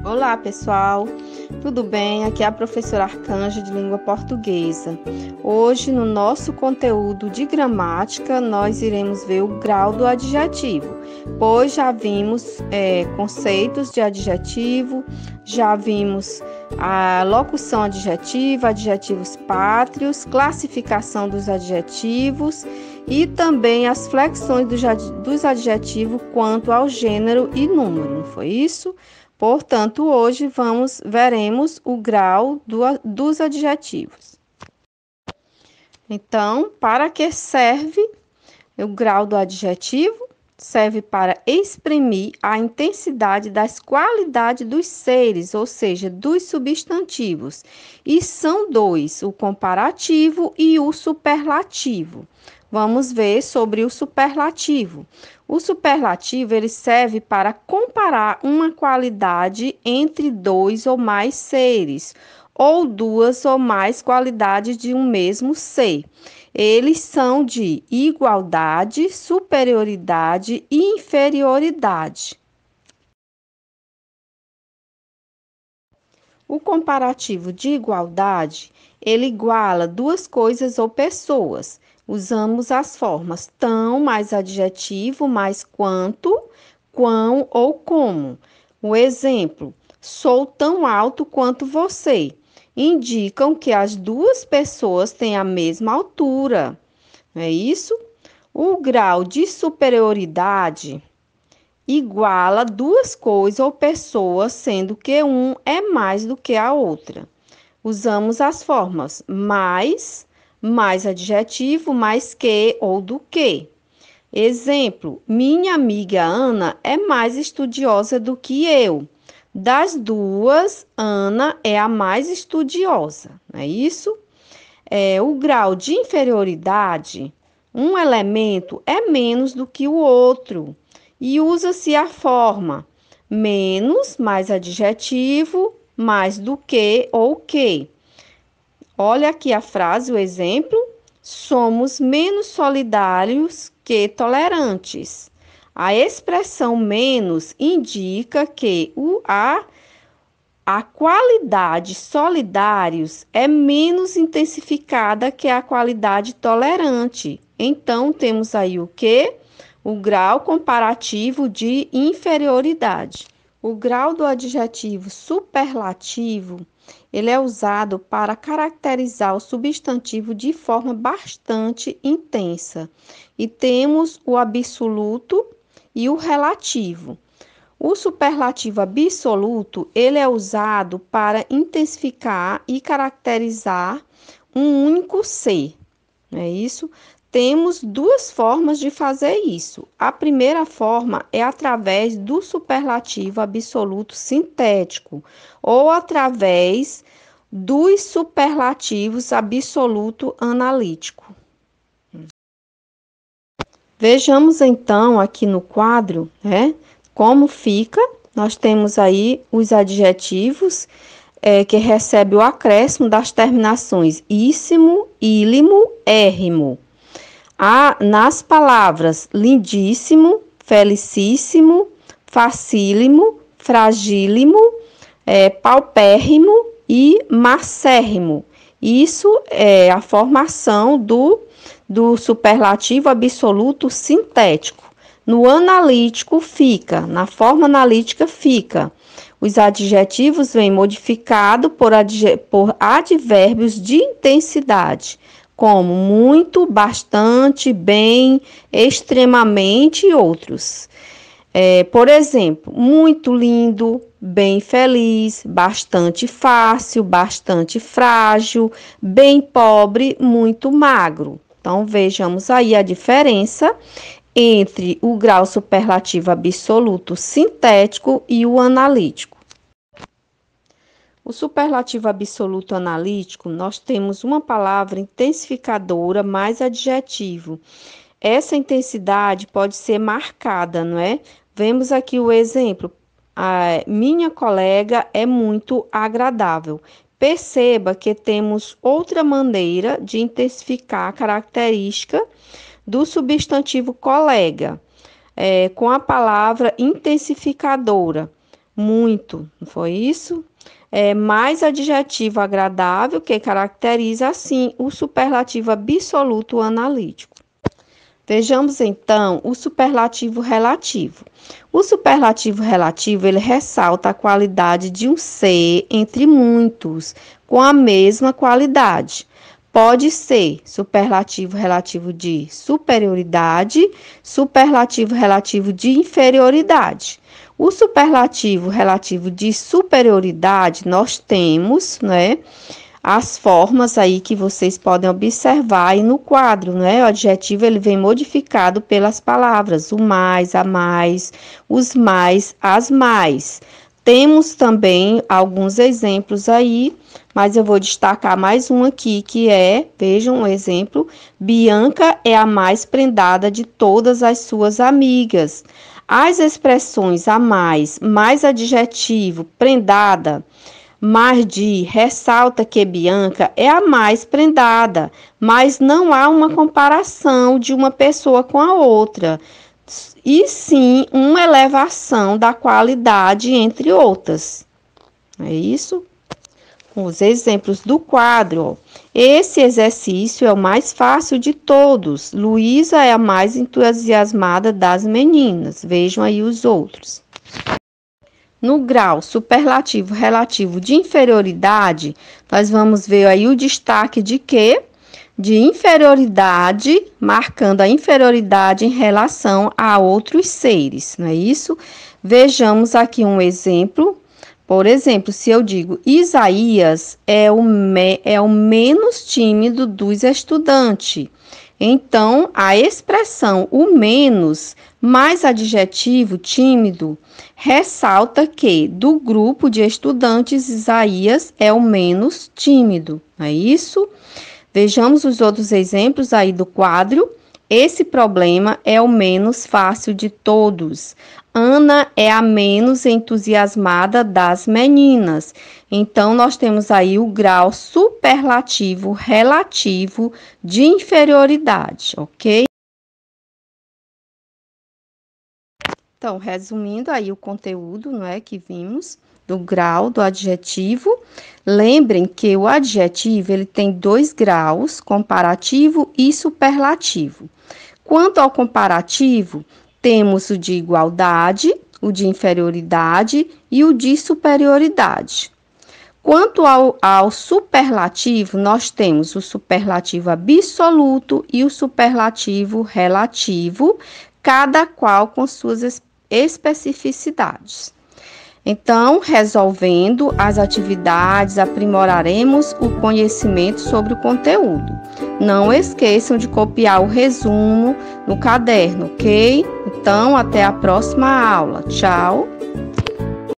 Olá, pessoal. Tudo bem? Aqui é a professora Arcanja de Língua Portuguesa. Hoje, no nosso conteúdo de gramática, nós iremos ver o grau do adjetivo, pois já vimos conceitos de adjetivo, já vimos a locução adjetiva, adjetivos pátrios, classificação dos adjetivos e também as flexões dos adjetivos quanto ao gênero e número, não foi isso? Portanto, hoje veremos o grau dos adjetivos. Então, para que serve o grau do adjetivo? Serve para exprimir a intensidade das qualidades dos seres, ou seja, dos substantivos. E são dois, o comparativo e o superlativo. Vamos ver sobre o superlativo. O superlativo ele serve para comparar uma qualidade entre dois ou mais seres, ou duas ou mais qualidades de um mesmo ser. Eles são de igualdade, superioridade e inferioridade. O comparativo de igualdade, ele iguala duas coisas ou pessoas. Usamos as formas tão mais adjetivo mais quanto, quão ou como. O exemplo, sou tão alto quanto você. Indicam que as duas pessoas têm a mesma altura. Não é isso? O grau de superioridade iguala duas coisas ou pessoas, sendo que um é mais do que a outra. Usamos as formas mais adjetivo, mais que ou do que. Exemplo, minha amiga Ana é mais estudiosa do que eu. Das duas, Ana é a mais estudiosa, não é isso? O grau de inferioridade, um elemento é menos do que o outro. E usa-se a forma menos, mais adjetivo, mais do que ou que. Olha aqui a frase, o exemplo. Somos menos solidários que tolerantes. A expressão menos indica que a qualidade solidários é menos intensificada que a qualidade tolerante. Então, temos aí o quê? O grau comparativo de inferioridade. O grau do adjetivo superlativo, ele é usado para caracterizar o substantivo de forma bastante intensa. E temos o absoluto e o relativo. O superlativo absoluto, ele é usado para intensificar e caracterizar um único ser, não é isso? Temos duas formas de fazer isso. A primeira forma é através do superlativo absoluto sintético ou através dos superlativos absoluto analítico. Vejamos então aqui no quadro, como fica. Nós temos aí os adjetivos que recebem o acréscimo das terminações íssimo, ílimo, érrimo. Nas palavras lindíssimo, felicíssimo, facílimo, fragílimo, paupérrimo e macérrimo. Isso é a formação do superlativo absoluto sintético. No analítico fica, na forma analítica fica. Os adjetivos vêm modificados por advérbios de intensidade, como muito, bastante, bem, extremamente e outros. Por exemplo, muito lindo, bem feliz, bastante fácil, bastante frágil, bem pobre, muito magro. Então, vejamos aí a diferença entre o grau superlativo absoluto sintético e o analítico. O superlativo absoluto analítico, nós temos uma palavra intensificadora mais adjetivo. Essa intensidade pode ser marcada, não é? Vemos aqui o exemplo. Minha colega é muito agradável. Perceba que temos outra maneira de intensificar a característica do substantivo colega, com a palavra intensificadora. muito, não foi isso? Mais adjetivo agradável, que caracteriza, assim, o superlativo absoluto analítico. Vejamos, então, o superlativo relativo. O superlativo relativo, ele ressalta a qualidade de um ser entre muitos, com a mesma qualidade. Pode ser superlativo relativo de superioridade, superlativo relativo de inferioridade. O superlativo relativo de superioridade, nós temos, né, as formas aí que vocês podem observar aí no quadro, né? O adjetivo, ele vem modificado pelas palavras, o mais, a mais, os mais, as mais. Temos também alguns exemplos aí, mas eu vou destacar mais um aqui, que vejam um exemplo, Bianca é a mais prendada de todas as suas amigas. As expressões a mais adjetivo, prendada, mais de, ressalta que Bianca é a mais prendada, mas não há uma comparação de uma pessoa com a outra, e sim uma elevação da qualidade entre outras. É isso? Com os exemplos do quadro, ó. Esse exercício é o mais fácil de todos. Luísa é a mais entusiasmada das meninas. Vejam aí os outros. No grau superlativo relativo de inferioridade, nós vamos ver aí o destaque de quê? De inferioridade, marcando a inferioridade em relação a outros seres, não é isso? Vejamos aqui um exemplo. Por exemplo, se eu digo Isaías é o menos tímido dos estudantes. Então, a expressão o menos, mais adjetivo tímido, ressalta que do grupo de estudantes, Isaías é o menos tímido. Não é isso? Vejamos os outros exemplos aí do quadro. Esse problema é o menos fácil de todos. Ana é a menos entusiasmada das meninas. Então, nós temos aí o grau superlativo relativo de inferioridade, ok? Então, resumindo aí o conteúdo, não é, que vimos do grau do adjetivo. Lembrem que o adjetivo, ele tem 2 graus, comparativo e superlativo. Quanto ao comparativo, temos o de igualdade, o de inferioridade e o de superioridade. Quanto ao superlativo, nós temos o superlativo absoluto e o superlativo relativo, cada qual com suas especificidades. Então, resolvendo as atividades, aprimoraremos o conhecimento sobre o conteúdo. Não esqueçam de copiar o resumo no caderno, ok? Então, até a próxima aula. Tchau!